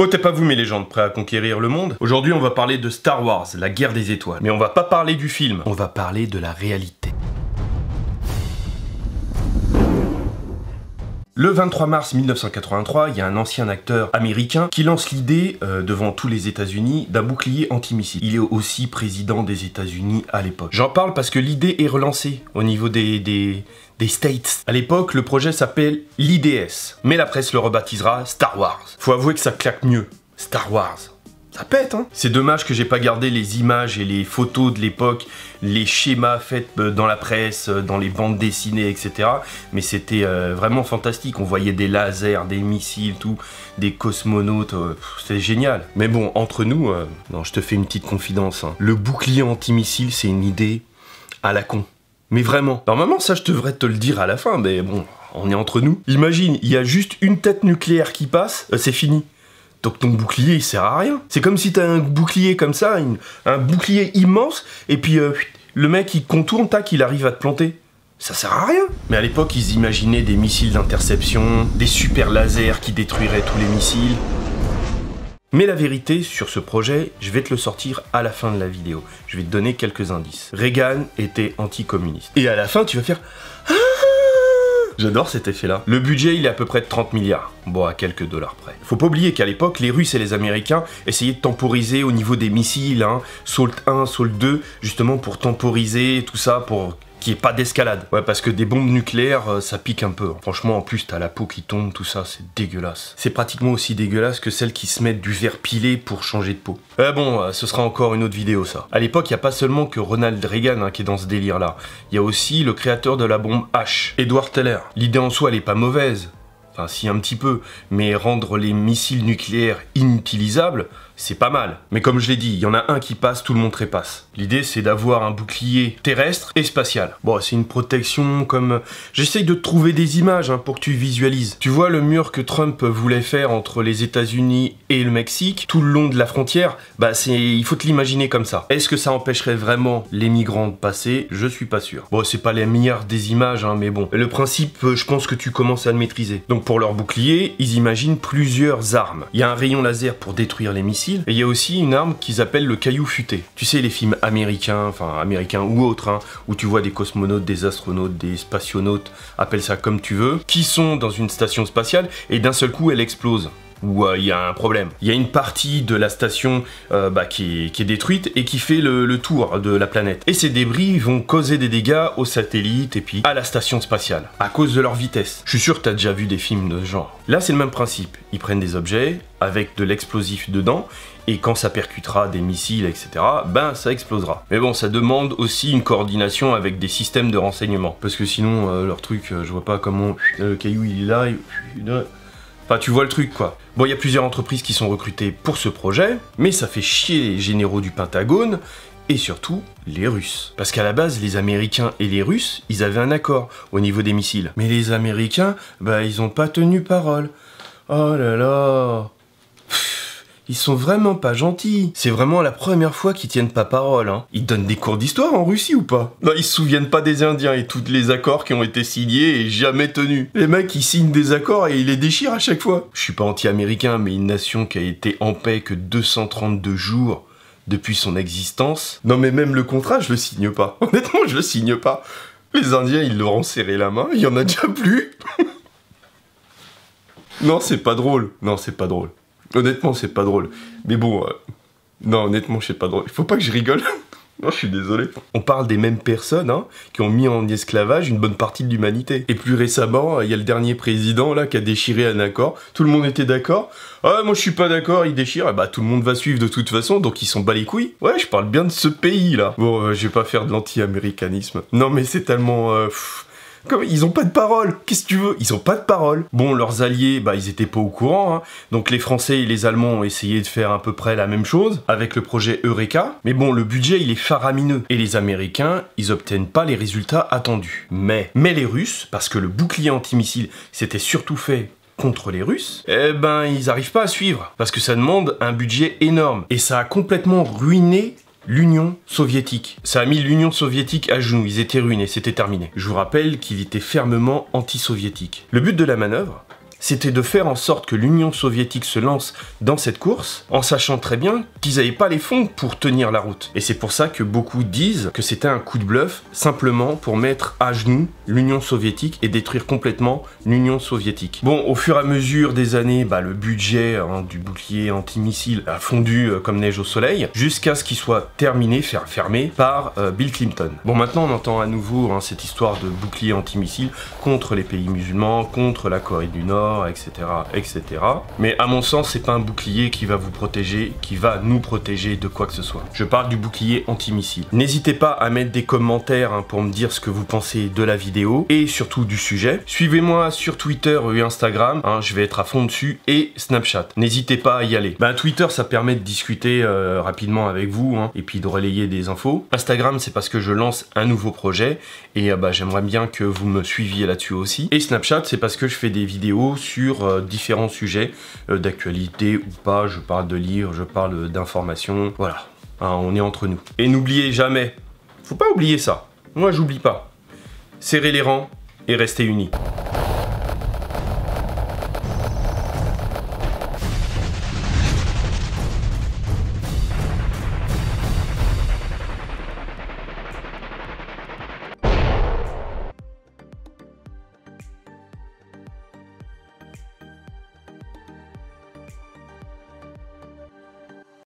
Oh, t'es pas vous mes légendes, prêts à conquérir le monde? Aujourd'hui, on va parler de Star Wars, la guerre des étoiles. Mais on va pas parler du film, on va parler de la réalité. Le 23 mars 1983, il y a un ancien acteur américain qui lance l'idée, devant tous les États-Unis, d'un bouclier antimissile. Il est aussi président des États-Unis à l'époque. J'en parle parce que l'idée est relancée au niveau des States. À l'époque, le projet s'appelle l'IDS, mais la presse le rebaptisera Star Wars. Faut avouer que ça claque mieux, Star Wars. Ça pète, hein. C'est dommage que j'ai pas gardé les images et les photos de l'époque, les schémas faits dans la presse, dans les bandes dessinées, etc. Mais c'était vraiment fantastique. On voyait des lasers, des missiles, tout, des cosmonautes. C'était génial. Mais bon, entre nous, non, je te fais une petite confidence. Hein. Le bouclier antimissile, c'est une idée à la con. Mais vraiment. Normalement, ça, je devrais te le dire à la fin, mais bon, on est entre nous. Imagine, il y a juste une tête nucléaire qui passe, c'est fini. Donc ton bouclier il sert à rien. C'est comme si t'as un bouclier comme ça, un bouclier immense, et puis le mec il contourne, tac, il arrive à te planter. Ça sert à rien. Mais à l'époque ils imaginaient des missiles d'interception, des super lasers qui détruiraient tous les missiles. Mais la vérité sur ce projet, je vais te le sortir à la fin de la vidéo. Je vais te donner quelques indices. Reagan était anticommuniste. Et à la fin tu vas faire... J'adore cet effet-là. Le budget, il est à peu près de 30 milliards. Bon, à quelques dollars près. Faut pas oublier qu'à l'époque, les Russes et les Américains essayaient de temporiser au niveau des missiles, hein, Salt 1, Salt 2, justement pour temporiser tout ça, pour qu'il n'y ait pas d'escalade. Ouais, parce que des bombes nucléaires, ça pique un peu. Franchement, en plus, t'as la peau qui tombe, tout ça, c'est dégueulasse. C'est pratiquement aussi dégueulasse que celles qui se mettent du verre pilé pour changer de peau. Bon, ce sera encore une autre vidéo, ça. À l'époque, il n'y a pas seulement que Ronald Reagan qui est dans ce délire-là. Il y a aussi le créateur de la bombe H, Edward Teller. L'idée en soi, elle est pas mauvaise. Enfin, si, un petit peu. Mais rendre les missiles nucléaires inutilisables, c'est pas mal. Mais comme je l'ai dit, il y en a un qui passe, tout le monde trépasse. L'idée, c'est d'avoir un bouclier terrestre et spatial. Bon, c'est une protection comme... J'essaye de te trouver des images hein, pour que tu visualises. Tu vois le mur que Trump voulait faire entre les États-Unis et le Mexique, tout le long de la frontière, bah il faut te l'imaginer comme ça. Est-ce que ça empêcherait vraiment les migrants de passer? Je suis pas sûr. Bon, c'est pas les meilleures des images, hein, mais bon. Le principe, je pense que tu commences à le maîtriser. Donc pour leur bouclier, ils imaginent plusieurs armes. Il y a un rayon laser pour détruire les missiles, et il y a aussi une arme qu'ils appellent le caillou futé. Tu sais, les films américains, enfin américains ou autres, hein, où tu vois des cosmonautes, des astronautes, des spationautes, appelle ça comme tu veux, qui sont dans une station spatiale, et d'un seul coup, elle explose. Où il y a un problème. Il y a une partie de la station qui est détruite et qui fait le tour de la planète. Et ces débris vont causer des dégâts aux satellites et puis à la station spatiale, à cause de leur vitesse. Je suis sûr que tu as déjà vu des films de ce genre. Là, c'est le même principe. Ils prennent des objets avec de l'explosif dedans, et quand ça percutera des missiles, etc., ben ça explosera. Mais bon, ça demande aussi une coordination avec des systèmes de renseignement. Parce que sinon, leur truc, je vois pas comment... Le caillou, il est là... Enfin, tu vois le truc, quoi. Bon, il y a plusieurs entreprises qui sont recrutées pour ce projet, mais ça fait chier les généraux du Pentagone, et surtout les Russes. Parce qu'à la base, les Américains et les Russes, ils avaient un accord au niveau des missiles. Mais les Américains, bah, ils ont pas tenu parole. Oh là là... Ils sont vraiment pas gentils. C'est vraiment la première fois qu'ils tiennent pas parole, hein. Ils donnent des cours d'histoire en Russie ou pas? Non, ils se souviennent pas des Indiens et tous les accords qui ont été signés et jamais tenus. Les mecs, ils signent des accords et ils les déchirent à chaque fois. Je suis pas anti-américain, mais une nation qui a été en paix que 232 jours depuis son existence. Non mais même le contrat, je le signe pas. Honnêtement, je le signe pas. Les Indiens, ils leur ont serré la main, il y en a déjà plus. Non, c'est pas drôle. Non, c'est pas drôle. Honnêtement, c'est pas drôle. Mais bon, non, honnêtement, c'est pas drôle. Il faut pas que je rigole. Non, je suis désolé. On parle des mêmes personnes hein, qui ont mis en esclavage une bonne partie de l'humanité. Et plus récemment, il y a le dernier président là qui a déchiré un accord. Tout le monde était d'accord. Ah, moi je suis pas d'accord, il déchire. Et bah tout le monde va suivre de toute façon, donc ils s'en bat les couilles. Ouais, je parle bien de ce pays là. Bon, je vais pas faire de l'anti-américanisme. Non, mais c'est tellement... Comme ils ont pas de parole, qu'est-ce que tu veux? Ils ont pas de parole. Bon, leurs alliés, bah ils étaient pas au courant, hein. Donc les Français et les Allemands ont essayé de faire à peu près la même chose avec le projet Eureka. Mais bon, le budget il est faramineux. Et les Américains, ils obtiennent pas les résultats attendus. Mais les Russes, parce que le bouclier antimissile c'était surtout fait contre les Russes, eh ben ils arrivent pas à suivre. Parce que ça demande un budget énorme. Et ça a complètement ruiné l'Union soviétique. Ça a mis l'Union soviétique à genoux, ils étaient ruinés, c'était terminé. Je vous rappelle qu'il était fermement anti-soviétique. Le but de la manœuvre, c'était de faire en sorte que l'Union soviétique se lance dans cette course, en sachant très bien qu'ils n'avaient pas les fonds pour tenir la route. Et c'est pour ça que beaucoup disent que c'était un coup de bluff, simplement pour mettre à genoux l'Union soviétique et détruire complètement l'Union soviétique. Bon, au fur et à mesure des années, le budget du bouclier antimissile a fondu comme neige au soleil, jusqu'à ce qu'il soit terminé, fermé, par Bill Clinton. Bon, maintenant on entend à nouveau cette histoire de bouclier antimissile contre les pays musulmans, contre la Corée du Nord, etc., etc. Mais à mon sens, c'est pas un bouclier qui va vous protéger, qui va nous protéger de quoi que ce soit. Je parle du bouclier antimissile. N'hésitez pas à mettre des commentaires pour me dire ce que vous pensez de la vidéo et surtout du sujet. Suivez-moi sur Twitter et Instagram, je vais être à fond dessus, et Snapchat. N'hésitez pas à y aller. Twitter, ça permet de discuter rapidement avec vous et puis de relayer des infos. Instagram, c'est parce que je lance un nouveau projet et j'aimerais bien que vous me suiviez là-dessus aussi. Et Snapchat, c'est parce que je fais des vidéos sur différents sujets d'actualité ou pas. Je parle de livres, je parle d'informations. Voilà, on est entre nous. Et n'oubliez jamais, faut pas oublier ça. Moi, j'oublie pas. Serrez les rangs et restez unis.